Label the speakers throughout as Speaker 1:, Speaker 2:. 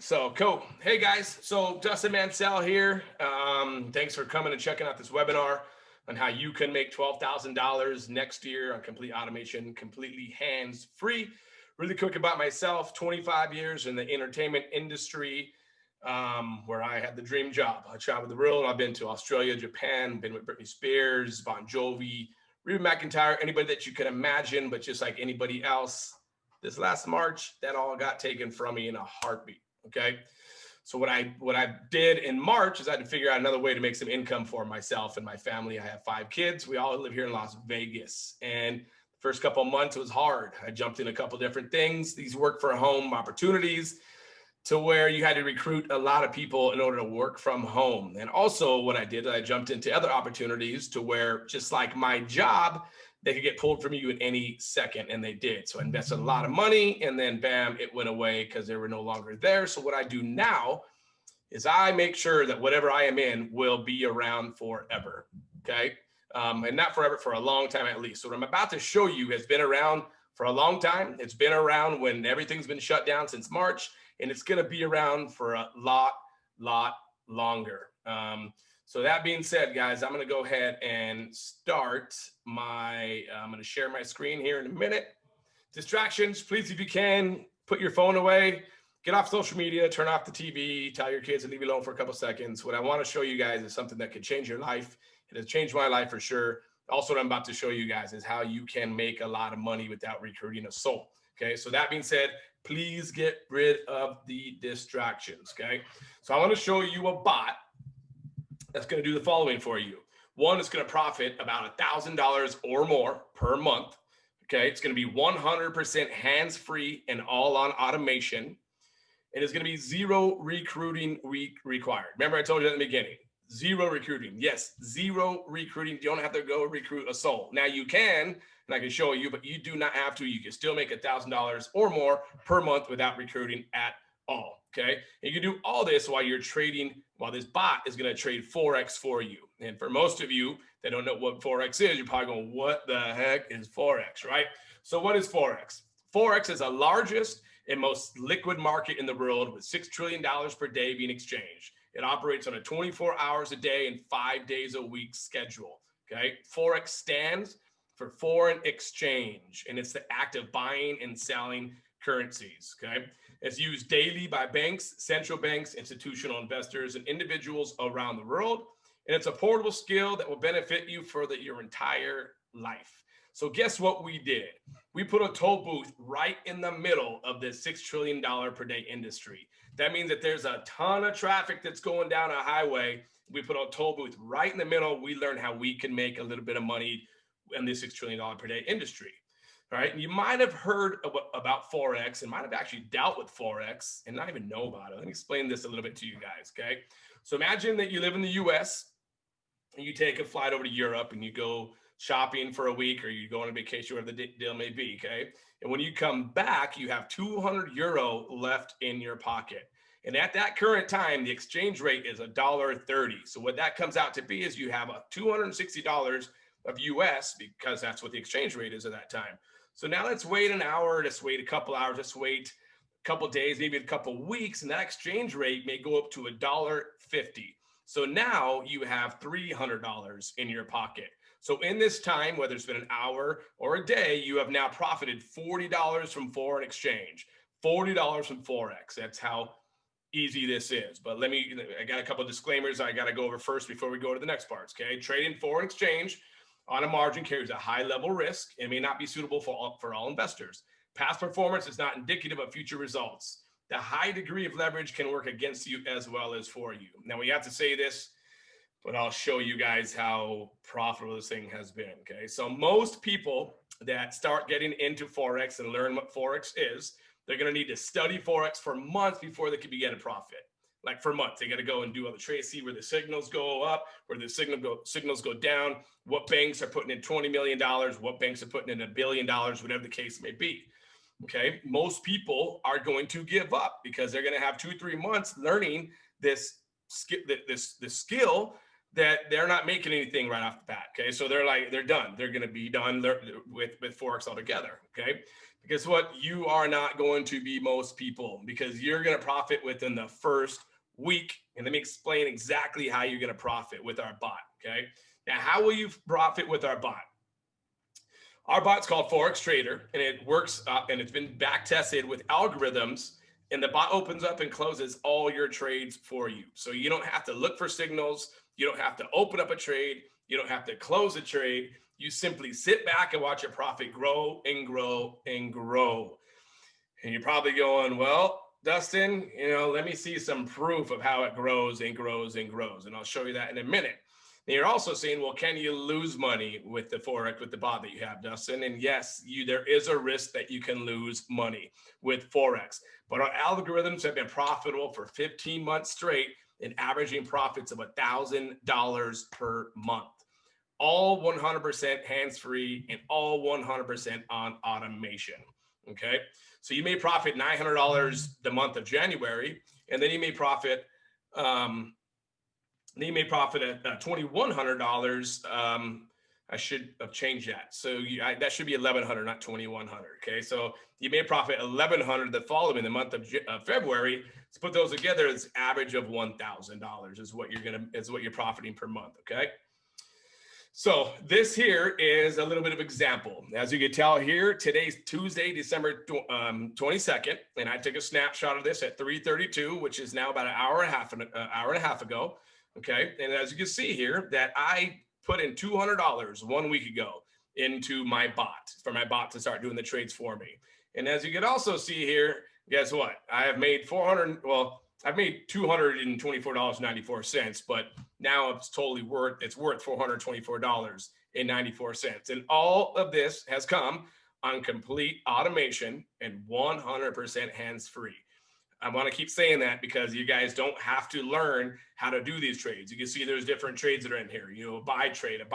Speaker 1: So cool. Hey guys, so Dustin Mansell here. Thanks for coming and checking out this webinar on how you can make $12,000 next year on complete automation, completely hands-free. Really quick about myself, 25 years in the entertainment industry, where I had the dream job. I traveled the world. I've been to Australia, Japan, been with Britney Spears, Bon Jovi, Reba McEntire, anybody that you can imagine, but just like anybody else, this last March, that all got taken from me in a heartbeat. Okay. So what I did in March is I had to figure out another way to make some income for myself and my family. I have 5 kids. We all live here in Las Vegas. And the first couple of months, it was hard. I jumped in a couple different things, these work for home opportunities to where you had to recruit a lot of people in order to work from home. And also what I did, I jumped into other opportunities to where just like my job, they could get pulled from you at any second, and they did. So I invested a lot of money, and then bam, it went away because they were no longer there. So what I do now is I make sure that whatever I am in will be around forever, okay? And not forever, for a long time at least. So what I'm about to show you has been around for a long time. It's been around when everything's been shut down since March, and it's gonna be around for a lot longer. So that being said, guys, I'm gonna go ahead and start I'm gonna share my screen here in a minute. Distractions, please, if you can, put your phone away, get off social media, turn off the TV, tell your kids to leave you alone for a couple seconds. What I wanna show you guys is something that could change your life. It has changed my life for sure. Also, what I'm about to show you guys is how you can make a lot of money without recruiting a soul. Okay, so that being said, please get rid of the distractions, okay? So I wanna show you a bot that's going to do the following for you. One, it's going to profit about $1,000 or more per month. Okay. It's going to be 100% hands-free and all on automation. And it's going to be 0 recruiting required. Remember I told you at the beginning, 0 recruiting. Yes, 0 recruiting. You don't have to go recruit a soul. Now you can, and I can show you, but you do not have to. You can still make $1,000 or more per month without recruiting at all. Okay. And you can do all this while you're trading, while this bot is going to trade Forex for you. And for most of you that don't know what Forex is, you're probably going, what the heck is Forex, right? So what is Forex? Forex is the largest and most liquid market in the world with $6 trillion per day being exchanged. It operates on a 24 hours a day and 5 days a week schedule. Okay. Forex stands for foreign exchange, and it's the act of buying and selling currencies. Okay. It's used daily by banks, central banks, institutional investors, and individuals around the world. And it's a portable skill that will benefit you for your entire life. So guess what we did? We put a toll booth right in the middle of this $6 trillion per day industry. That means that there's a ton of traffic that's going down a highway. We put a toll booth right in the middle. We learned how we can make a little bit of money in this $6 trillion per day industry. All right, and you might have heard about Forex and might have actually dealt with Forex and not even know about it. Let me explain this a little bit to you guys, okay? So imagine that you live in the US and you take a flight over to Europe and you go shopping for a week, or you go on a vacation, whatever the deal may be, okay? And when you come back, you have 200 euro left in your pocket. And at that current time, the exchange rate is $1.30. So what that comes out to be is you have $260 of US, because that's what the exchange rate is at that time. So now let's wait an hour, let's wait a couple hours, let's wait a couple days, maybe a couple weeks, and that exchange rate may go up to $1.50. So now you have $300 in your pocket. So in this time, whether it's been an hour or a day, you have now profited $40 from foreign exchange, $40 from Forex. That's how easy this is. But I got a couple of disclaimers I got to go over first before we go to the next parts, okay? Trading foreign exchange on a margin carries a high level risk and may not be suitable for all investors. Past performance is not indicative of future results. The high degree of leverage can work against you as well as for you. Now we have to say this, but I'll show you guys how profitable this thing has been, okay? So most people that start getting into Forex and learn what Forex is, they're gonna need to study Forex for months before they can begin a profit. Like for months, they got to go and do all the trades, see where the signals go up, where the signals go down, what banks are putting in $20 million, what banks are putting in $1 billion, whatever the case may be. Okay. Most people are going to give up because they're going to have 2-3 months learning this skill that they're not making anything right off the bat. Okay. So they're done. They're going to be done with Forex altogether. Okay. Because what, you are not going to be most people, because you're going to profit within the first week. And let me explain exactly how you're going to profit with our bot. Okay. Now, how will you profit with our bot? Our bot's called Forex Trader, and it works and it's been back tested with algorithms, and the bot opens up and closes all your trades for you. So you don't have to look for signals. You don't have to open up a trade. You don't have to close a trade. You simply sit back and watch your profit grow and grow and grow. And you're probably going, well, Dustin, let me see some proof of how it grows and grows and grows. And I'll show you that in a minute. And you're also saying, well, can you lose money with the Forex, with the bot that you have, Dustin? And yes, there is a risk that you can lose money with Forex. But our algorithms have been profitable for 15 months straight and averaging profits of $1,000 per month. All 100% hands-free and all 100% on automation. Okay. So you may profit $900 the month of January, and then you may profit at $2,100. I should have changed that. So that should be $1,100, not $2,100. Okay, so you may profit $1,100 the following the month of February. Let's put those together. It's average of $1,000 is what you're profiting per month. Okay. So this here is a little bit of example. As you can tell here, today's Tuesday, December 22nd, and I took a snapshot of this at 3:32, which is now about an hour and a half ago. Okay, and as you can see here, that I put in $200 1 week ago into my bot, for my bot to start doing the trades for me. And as you can also see here, guess what? I have made I've made $224.94, but now it's worth $424.94. And all of this has come on complete automation and 100% hands-free. I want to keep saying that because you guys don't have to learn how to do these trades. You can see there's different trades that are in here. A buy trade, a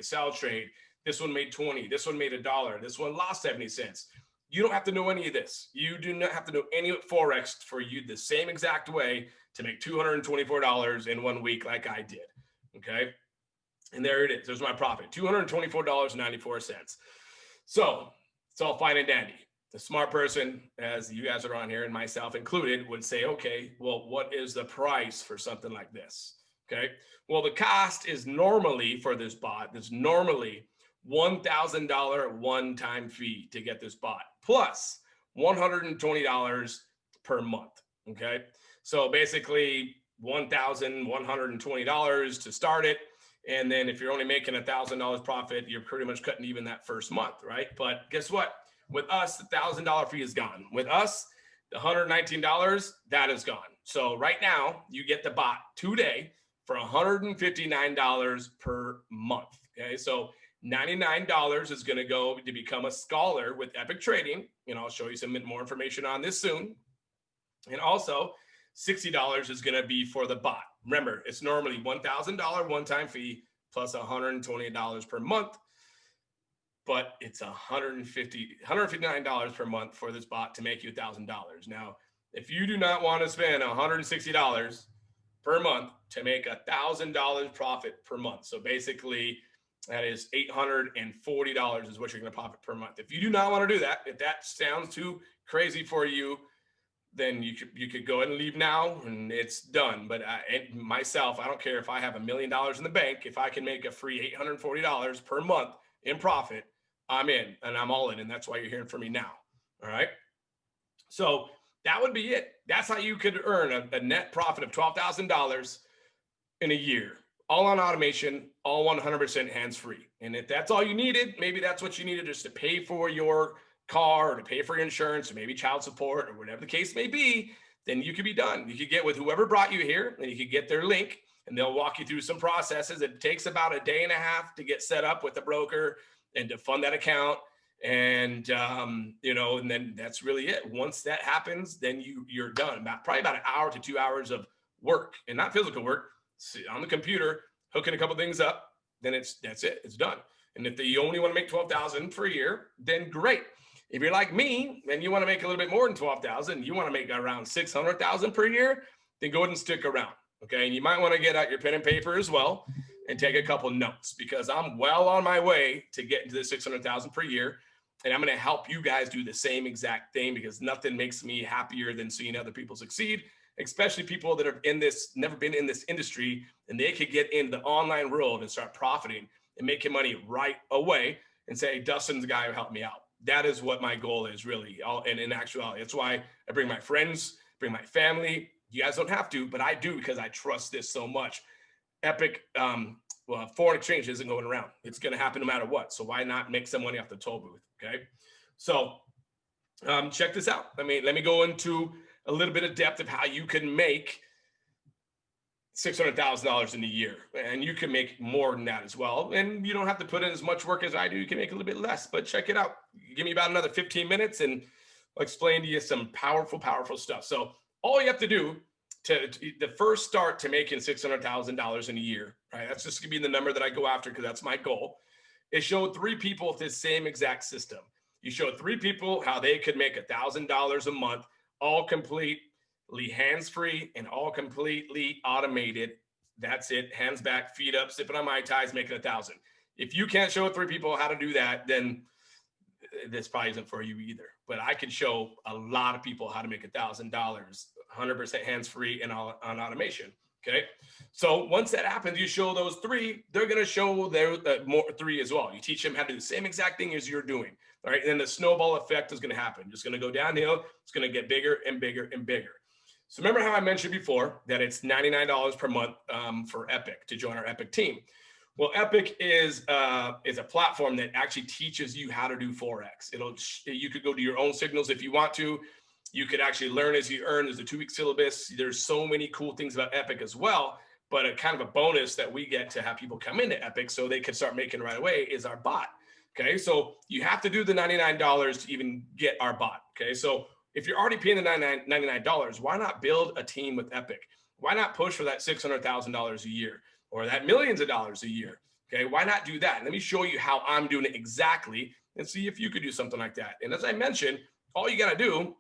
Speaker 1: sell trade. This one made 20. This one made $1. This one lost 70 cents. You don't have to know any of this. You do not have to know any Forex for you the same exact way to make $224 in 1 week like I did. Okay. And there it is. There's my profit, $224.94. So it's all fine and dandy. The smart person, as you guys are on here and myself included, would say, okay, well, what is the price for something like this? Okay. Well, the cost is normally for this bot, there's normally $1,000 one-time fee to get this bot, plus $120 per month. Okay. So basically $1,120 to start it. And then if you're only making $1,000 profit, you're pretty much cutting even that first month, right? But guess what? With us, the $1,000 fee is gone. With us, the $119, that is gone. So right now, you get the bot today for $159 per month. Okay, so $99 is going to go to become a scholar with Epic Trading. And I'll show you some more information on this soon. And also, $60 is going to be for the bot. Remember, it's normally $1,000 one-time fee plus $120 per month. But it's $159 per month for this bot to make you $1,000. Now, if you do not want to spend $160 per month to make $1,000 profit per month, so basically that is $840 is what you're going to profit per month. If you do not want to do that, if that sounds too crazy for you, then you could go ahead and leave now and it's done. But myself, I don't care if I have $1 million in the bank. If I can make a free $840 per month in profit, I'm in and I'm all in. And that's why you're hearing from me now. All right. So that would be it. That's how you could earn a net profit of $12,000 in a year, all on automation, all 100% hands-free. And if that's all you needed, maybe that's what you needed just to pay for your car or to pay for your insurance or maybe child support or whatever the case may be, then you could be done. You could get with whoever brought you here and you could get their link and they'll walk you through some processes. It takes about a day and a half to get set up with a broker and to fund that account. And, and then that's really it. Once that happens, then you're done. Probably about an hour to 2 hours of work, and not physical work, on the computer, hooking a couple things up, then that's it. It's done. And if you only want to make $12,000 per year, then great. If you're like me and you want to make a little bit more than $12,000, you want to make around $600,000 per year, then go ahead and stick around. Okay. And you might want to get out your pen and paper as well. and take a couple notes, because I'm well on my way to getting to the 600,000 per year. And I'm going to help you guys do the same exact thing, because nothing makes me happier than seeing other people succeed, especially people that are in this, never been in this industry, and they could get in the online world and start profiting and making money right away and say, Dustin's the guy who helped me out. That is what my goal is, really. And in actuality, that's why I bring my friends, bring my family. You guys don't have to, but I do, because I trust this so much. Epic, well, foreign exchange isn't going around. It's going to happen no matter what. So why not make some money off the toll booth? Okay. So check this out. Let me go into a little bit of depth of how you can make $600,000 in a year, and you can make more than that as well. And you don't have to put in as much work as I do. You can make a little bit less, but check it out. Give me about another 15 minutes and I'll explain to you some powerful, powerful stuff. So all you have to do to the first start to making $600,000 in a year, right? That's just gonna be the number that I go after, because that's my goal, is show 3 people this same exact system. You show 3 people how they could make $1,000 a month, all completely hands-free and all completely automated. That's it. Hands back, feet up, sipping on Mai Tais, making 1,000. If you can't show 3 people how to do that, then this probably isn't for you either. But I can show a lot of people how to make $1,000, 100% hands-free and on automation. Okay. So once that happens, you show those 3, they're going to show their more 3 as well. You teach them how to do the same exact thing as you're doing. All right. And then the snowball effect is going to happen. It's going to go downhill. It's going to get bigger and bigger and bigger. So remember how I mentioned before that it's $99 per month for Epic to join our Epic team. Well, Epic is a platform that actually teaches you how to do Forex. You could go to your own signals if you want to. You could actually learn as you earn. There's a 2-week syllabus. There's so many cool things about Epic as well. But a kind of a bonus that we get to have people come into Epic so they can start making right away is our bot. Okay, so you have to do the $99 to even get our bot. Okay, so if you're already paying the $99, why not build a team with Epic? Why not push for that $600,000 a year or that millions of dollars a year? Okay, why not do that? Let me show you how I'm doing it exactly and see if you could do something like that. And as I mentioned, all you got to do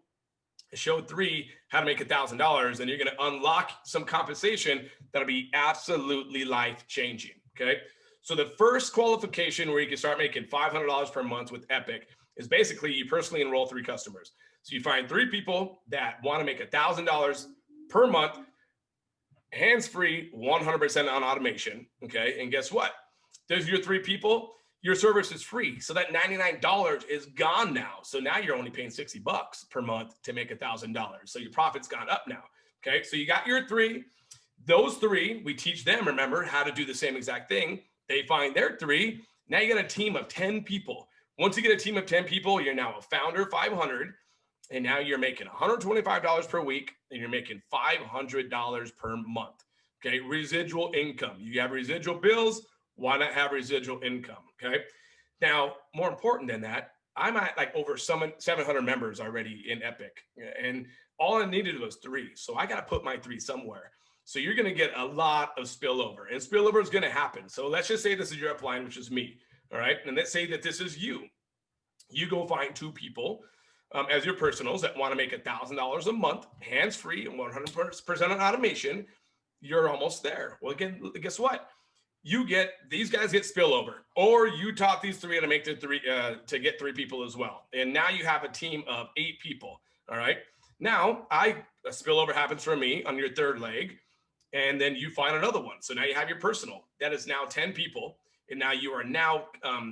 Speaker 1: is show 3 how to make $1,000, and you're going to unlock some compensation that'll be absolutely life-changing. Okay, so the first qualification where you can start making $500 per month with Epic is basically you personally enroll 3 customers. So you find 3 people that want to make $1,000 per month, hands-free, 100% on automation. Okay, and guess what? There's your 3 people. Your service is free. So that $99 is gone now. So now you're only paying $60 per month to make $1,000. So your profit's gone up now. Okay, so you got your 3. Those 3, we teach them, remember, how to do the same exact thing. They find their 3. Now you got a team of 10 people. Once you get a team of 10 people, you're now a founder 500. And now you're making $125 per week, and you're making $500 per month. Okay, residual income. You have residual bills. Why not have residual income? Okay. Now, more important than that, I'm at like over 700 members already in Epic, and all I needed was 3. So I got to put my 3 somewhere. So you're going to get a lot of spillover, and spillover is going to happen. So let's just say this is your upline, which is me. All right. And let's say that this is you. You go find 2 people as your personals that want to make $1,000 a month, hands-free and 100% on automation. You're almost there. Well, again, guess what? These guys get spillover, or you taught these 3 how to make the 3 to get 3 people as well. And now you have a team of 8 people. All right. Now a spillover happens for me on your 3rd leg, and then you find another one. So now you have your personal. That is now 10 people. And now you are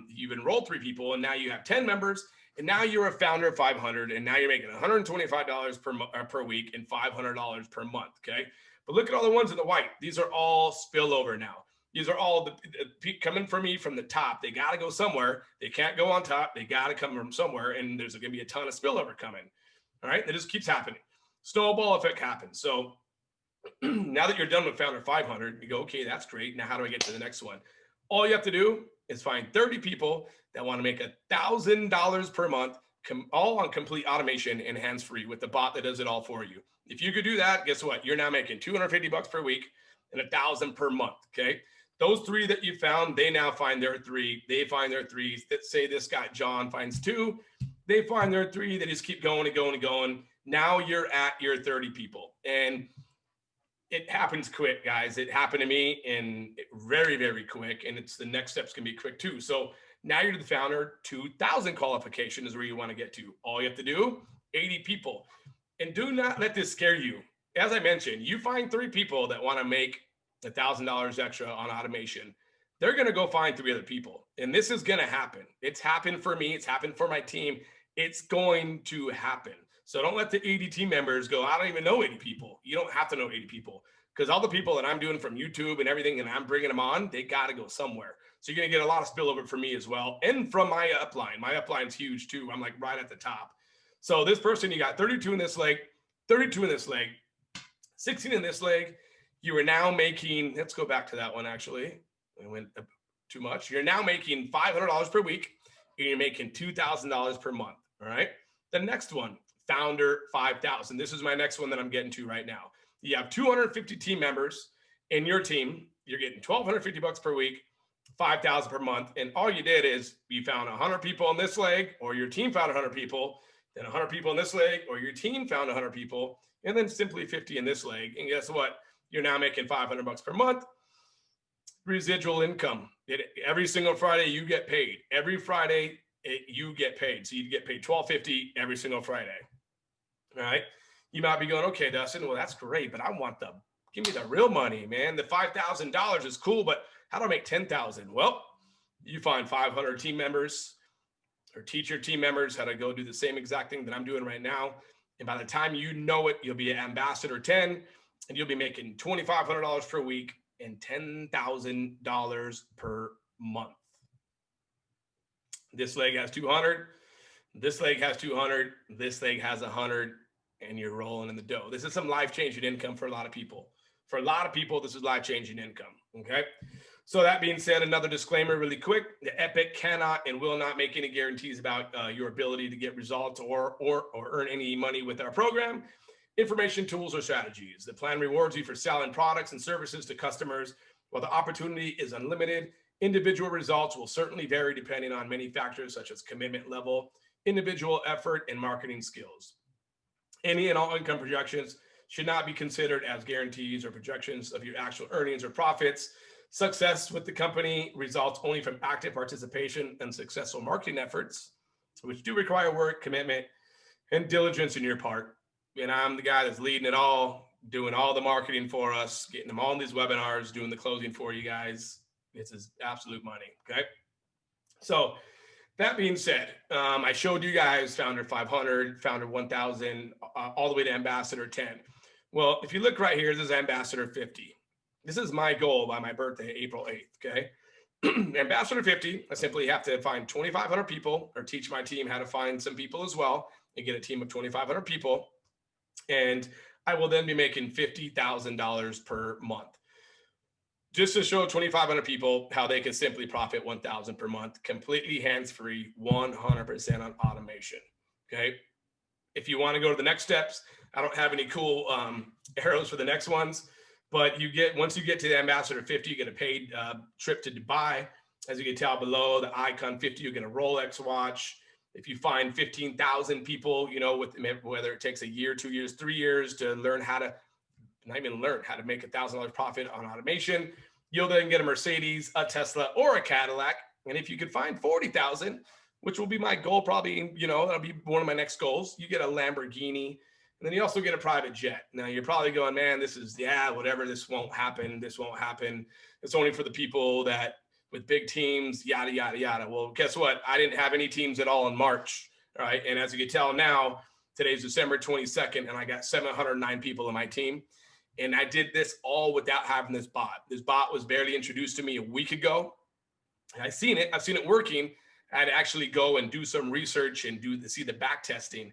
Speaker 1: you've enrolled 3 people, and now you have 10 members. And now you're a founder of 500, and now you're making $125 per week and $500 per month. Okay. But look at all the ones in the white. These are all spillover now. These are all the coming from me from the top. They got to go somewhere. They can't go on top. They got to come from somewhere. And there's going to be a ton of spillover coming. All right. That just keeps happening. Snowball effect happens. So now that you're done with founder 500, you go, okay, that's great. Now how do I get to the next one? All you have to do is find 30 people that want to make $1,000 per month, all on complete automation and hands-free with the bot that does it all for you. If you could do that, guess what? You're now making $250 per week and $1,000 per month. Okay. Those 3 that you found, they now find their 3. They find their 3s. That say this guy, John, finds 2. They find their 3. They just keep going and going and going. Now you're at your 30 people. And it happens quick, guys. It happened to me and very, very quick. And it's the next steps can be quick too. So now you're the founder, 2,000 qualification is where you want to get to. All you have to do, 80 people. And do not let this scare you. As I mentioned, you find 3 people that want to make $1,000 extra on automation. They're going to go find 3 other people. And this is going to happen. It's happened for me. It's happened for my team. It's going to happen. So don't let the 80 team members go, I don't even know 80 people. You don't have to know 80 people, because all the people that I'm doing from YouTube and everything, and I'm bringing them on, they got to go somewhere. So you're going to get a lot of spillover for me as well. And from my upline. My upline's huge too. I'm like right at the top. So this person, you got 32 in this leg, 32 in this leg, 16 in this leg. You are now making, let's go back to that one actually. I went too much. You're now making $500 per week, and you're making $2,000 per month. All right. The next one, founder 5,000. This is my next one that I'm getting to right now. You have 250 team members in your team. You're getting $1,250 per week, 5,000 per month. And all you did is you found 100 people in this leg, or your team found 100 people, then 100 people in this leg, or your team found 100 people, and then simply 50 in this leg. And guess what? You're now making $500 per month. Residual income. Every single Friday you get paid. Every Friday you get paid. So you get paid $1,250 every single Friday. All right. You might be going, okay, Dustin, well, that's great, but give me the real money, man. The $5,000 is cool, but how do I make 10,000? Well, you find 500 team members or teach your team members how to go do the same exact thing that I'm doing right now. And by the time you know it, you'll be an ambassador 10, and you'll be making $2,500 per week and $10,000 per month. This leg has 200. This leg has 200. This leg has 100. And you're rolling in the dough. This is some life-changing income for a lot of people. For a lot of people, this is life-changing income, okay? So that being said, another disclaimer really quick. The Epic cannot and will not make any guarantees about your ability to get results or earn any money with our program, information, tools, or strategies. The plan rewards you for selling products and services to customers. While the opportunity is unlimited, individual results will certainly vary depending on many factors such as commitment level, individual effort, and marketing skills. Any and all income projections should not be considered as guarantees or projections of your actual earnings or profits. Success with the company results only from active participation and successful marketing efforts, which do require work, commitment, and diligence on your part. And I'm the guy that's leading it all, doing all the marketing for us, getting them all in these webinars, doing the closing for you guys. This is absolute money, okay? So that being said, I showed you guys founder 500, founder 1,000, all the way to ambassador 10. Well, if you look right here, this is ambassador 50. This is my goal by my birthday, April 8th, okay? Ambassador 50, I simply have to find 2,500 people, or teach my team how to find some people as well, and get a team of 2,500 people. And I will then be making $50,000 per month. Just to show 2,500 people how they can simply profit 1,000 per month, completely hands-free, 100% on automation, okay? If you want to go to the next steps, I don't have any cool arrows for the next ones, but once you get to the Ambassador 50, you get a paid trip to Dubai. As you can tell below, the Icon 50, you get a Rolex watch. If you find 15,000 people, whether it takes a year, 2 years, 3 years to learn how to make $1,000 profit on automation, you'll then get a Mercedes, a Tesla, or a Cadillac. And if you could find 40,000, which will be my goal, probably, that'll be one of my next goals, you get a Lamborghini, and then you also get a private jet. Now you're probably going, man, whatever, this won't happen. This won't happen. It's only for the people that with big teams, yada, yada, yada. Well, guess what? I didn't have any teams at all in March. All right. And as you can tell now, today's December 22nd, and I got 709 people in my team. And I did this all without having this bot. This bot was barely introduced to me a week ago. I've seen it working. I had to actually go and do some research and see the back testing.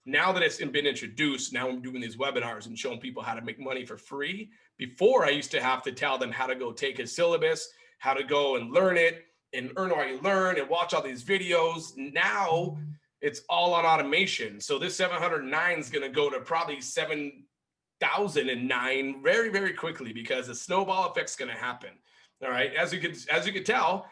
Speaker 1: Now that it's been introduced, now I'm doing these webinars and showing people how to make money for free. Before, I used to have to tell them how to go take a syllabus, how to go and learn it, and earn while you learn, and watch all these videos. Now it's all on automation. So this 709 is going to go to probably 7,009 very, very quickly, because the snowball effect's going to happen. All right. As you could tell,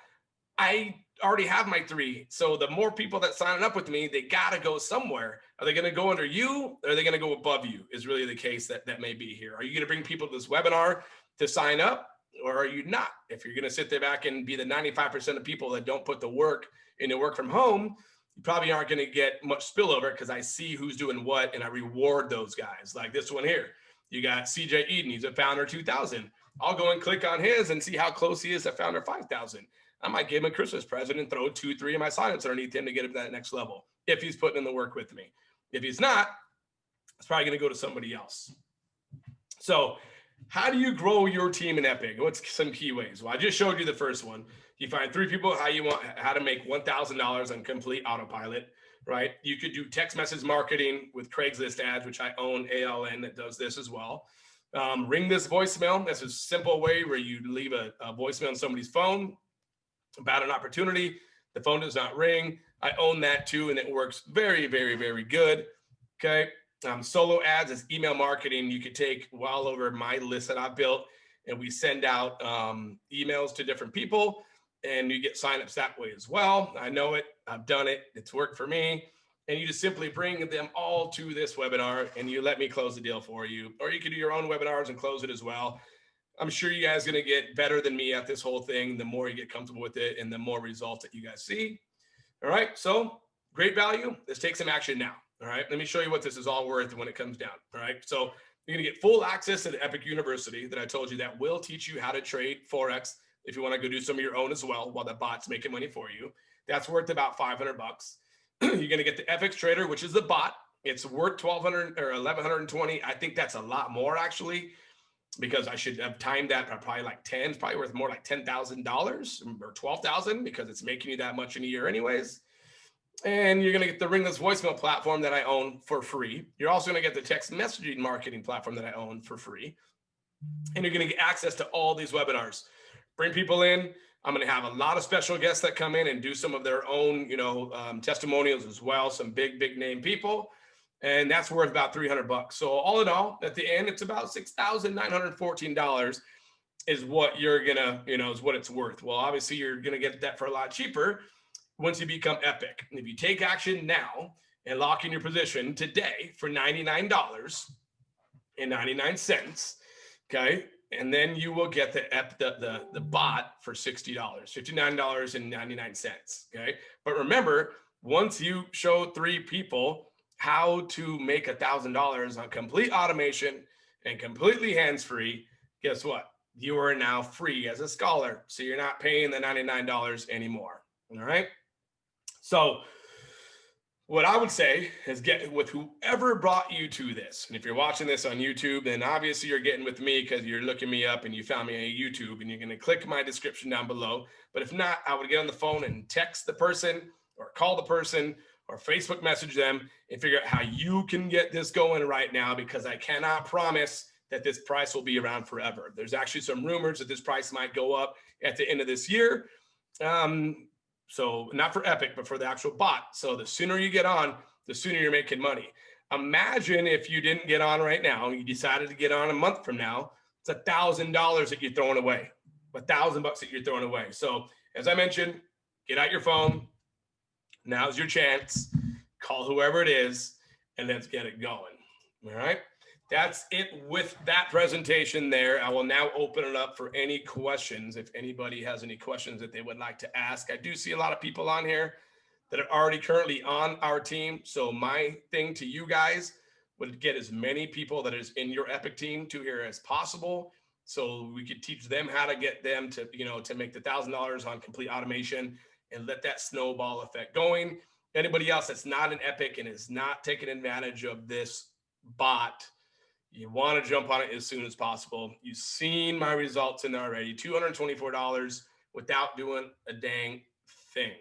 Speaker 1: I already have my 3. So the more people that sign up with me, they got to go somewhere. Are they going to go under you? Or are they going to go above you is really the case that may be here. Are you going to bring people to this webinar to sign up, or are you not? If you're going to sit there back and be the 95% of people that don't put the work into work from home, you probably aren't going to get much spillover, because I see who's doing what and I reward those guys. Like this one here, you got CJ Eden. He's a founder 2000. I'll go and click on his and see how close he is to founder 5000. I might give him a Christmas present and throw 2, 3 of my signups underneath him to get him to that next level, if he's putting in the work with me. If he's not, it's probably going to go to somebody else. So how do you grow your team in Epic? What's some key ways? Well, I just showed you the first one. You find 3 people how to make $1,000 on complete autopilot, right? You could do text message marketing with Craigslist ads, which I own ALN that does this as well. Ring this voicemail. That's a simple way where you leave a voicemail on somebody's phone about an opportunity. The phone does not ring. I own that too, and it works very, very, very good. Okay. Solo ads is email marketing. You could take well over my list that I've built, and we send out emails to different people, and you get signups that way as well. I know it. I've done it. It's worked for me. And you just simply bring them all to this webinar, and you let me close the deal for you. Or you can do your own webinars and close it as well. I'm sure you guys are going to get better than me at this whole thing the more you get comfortable with it and the more results that you guys see. All right. So great value. Let's take some action now. All right. Let me show you what this is all worth when it comes down. All right. So you're going to get full access to the Epic University that I told you that will teach you how to trade Forex if you want to go do some of your own as well while the bot's making money for you. That's worth about $500. You're going to get the FX Trader, which is the bot. It's worth $1,200 or $1,120. I think that's a lot more actually, because I should have timed that probably like 10. It's probably worth more like $10,000 or $12,000 because it's making you that much in a year anyways. And you're going to get the Ringless voicemail platform that I own for free. You're also going to get the text messaging marketing platform that I own for free. And you're going to get access to all these webinars. Bring people in. I'm going to have a lot of special guests that come in and do some of their own, testimonials as well. Some big name people. And that's worth about $300. So all in all, at the end, it's about $6,914 is what you're going to, is what it's worth. Well, obviously you're going to get that for a lot cheaper once you become Epic. And if you take action now and lock in your position today for $99.99, okay, and then you will get the bot for $60, $59.99, okay? But remember, once you show 3 people how to make $1,000 on complete automation and completely hands-free, guess what? You are now free as a scholar. So you're not paying the $99 anymore, all right? So what I would say is get with whoever brought you to this. And if you're watching this on YouTube, then obviously you're getting with me because you're looking me up and you found me on YouTube, and you're going to click my description down below. But if not, I would get on the phone and text the person or call the person or Facebook message them and figure out how you can get this going right now, because I cannot promise that this price will be around forever. There's actually some rumors that this price might go up at the end of this year. So not for Epic, but for the actual bot. So the sooner you get on, the sooner you're making money. Imagine if you didn't get on right now, you decided to get on a month from now, it's $1,000 that you're throwing away, $1,000 that you're throwing away. So as I mentioned, get out your phone. Now's your chance. Call whoever it is and let's get it going. All right. That's it with that presentation there. I will now open it up for any questions. If anybody has any questions that they would like to ask. I do see a lot of people on here that are already currently on our team. So my thing to you guys would get as many people that is in your Epic team to here as possible, so we could teach them how to get them to, to make the $1,000 on complete automation and let that snowball effect going. Anybody else that's not an Epic and is not taking advantage of this bot, you want to jump on it as soon as possible. You've seen my results in there already, $224 without doing a dang thing.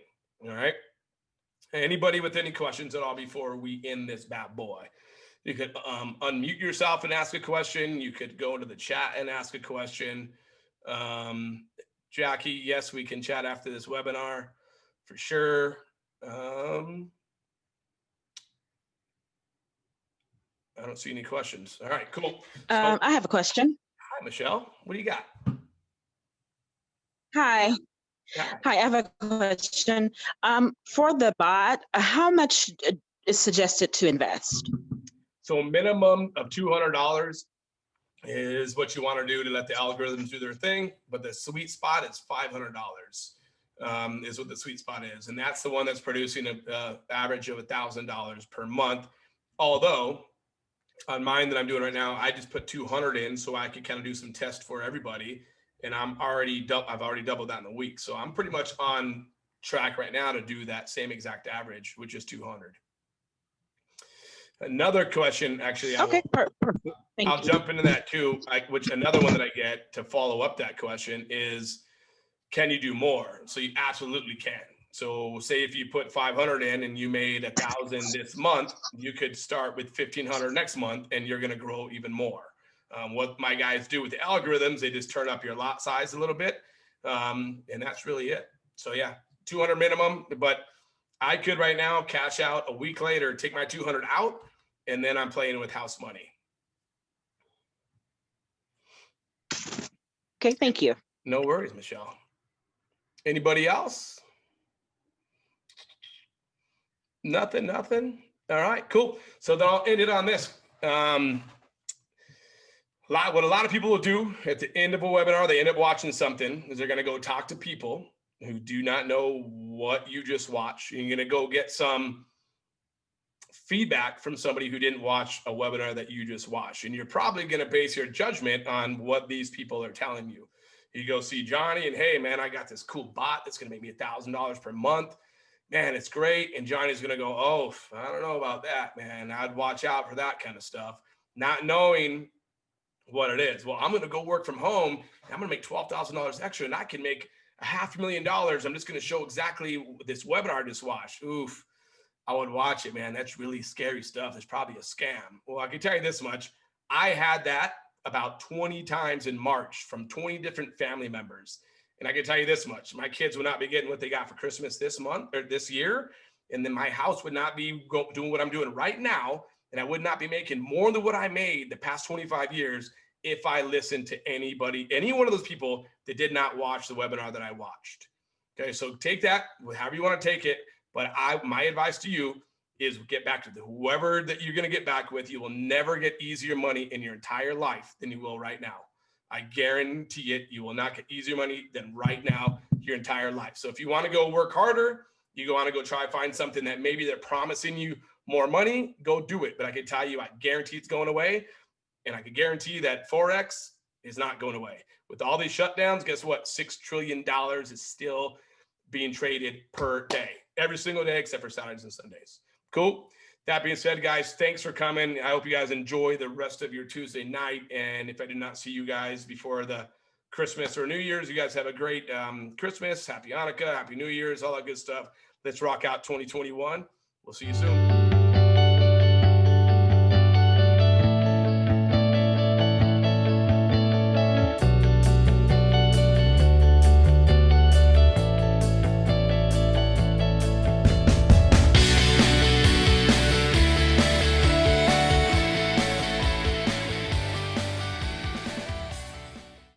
Speaker 1: All right. Anybody with any questions at all before we end this bad boy? You could unmute yourself and ask a question. You could go into the chat and ask a question. Jackie, yes, we can chat after this webinar for sure. I don't see any questions. All right, cool. So,
Speaker 2: I have a question.
Speaker 1: hi, Michelle. What do you got?
Speaker 2: Hi.
Speaker 1: Hi.
Speaker 2: Hi, I have a question. For the bot, how much is suggested to invest?
Speaker 1: So a minimum of $200 is what you want to do to let the algorithms do their thing. But the sweet spot is $500 is what the sweet spot is. And that's the one that's producing an average of $1,000 per month. Although on mine that I'm doing right now, I just put 200 in so I could kind of do some tests for everybody. And I've already doubled that in a week. So I'm pretty much on track right now to do that same exact average, which is 200. Another question, actually,
Speaker 2: Okay, perfect.
Speaker 1: I'll
Speaker 2: Thank you.
Speaker 1: jump into that too, which another one that I get to follow up that question is, can you do more? So you absolutely can. So say if you put 500 in and you made 1,000 this month, you could start with 1,500 next month and you're going to grow even more. What my guys do with the algorithms, they just turn up your lot size a little bit. And that's really it. So yeah, 200 minimum, but I could right now cash out a week later, take my 200 out, and then I'm playing with house money.
Speaker 2: Okay, thank you.
Speaker 1: No worries, Michelle. Anybody else? Nothing. All right, cool. So then I'll end it on this. What a lot of people will do at the end of a webinar, they end up watching something, is they're going to go talk to people who do not know what you just watched. You're going to go get some feedback from somebody who didn't watch a webinar that you just watched. And you're probably going to base your judgment on what these people are telling you. You go see Johnny and, hey, man, I got this cool bot that's going to make me $1,000 per month. Man, it's great. And Johnny's going to go, oh, I don't know about that, man. I'd watch out for that kind of stuff. Not knowing what it is. Well, I'm going to go work from home. And I'm going to make $12,000 extra and I can make $500,000. I'm just going to show exactly this webinar I just watched. Oof. I would watch it, man. That's really scary stuff. There's probably a scam. Well, I can tell you this much. I had that about 20 times in March from 20 different family members. And I can tell you this much. My kids would not be getting what they got for Christmas this month or this year. And then my house would not be doing what I'm doing right now. And I would not be making more than what I made the past 25 years if I listened to anybody, any one of those people that did not watch the webinar that I watched. Okay, so take that however you want to take it. But my advice to you is get back to whoever that you're going to get back with. You will never get easier money in your entire life than you will right now. I guarantee it. You will not get easier money than right now your entire life. So if you want to go work harder, you want to go try to find something that maybe they're promising you more money, go do it. But I can tell you, I guarantee it's going away. And I can guarantee that Forex is not going away. With all these shutdowns, guess what? $6 trillion is still being traded per day. Every single day except for Saturdays and Sundays. Cool. That being said, guys, thanks for coming. I hope you guys enjoy the rest of your Tuesday night. And if I do not see you guys before the Christmas or New Year's, you guys have a great Christmas, happy Hanukkah, happy New Year's, all that good stuff. Let's rock out 2021. We'll see you soon.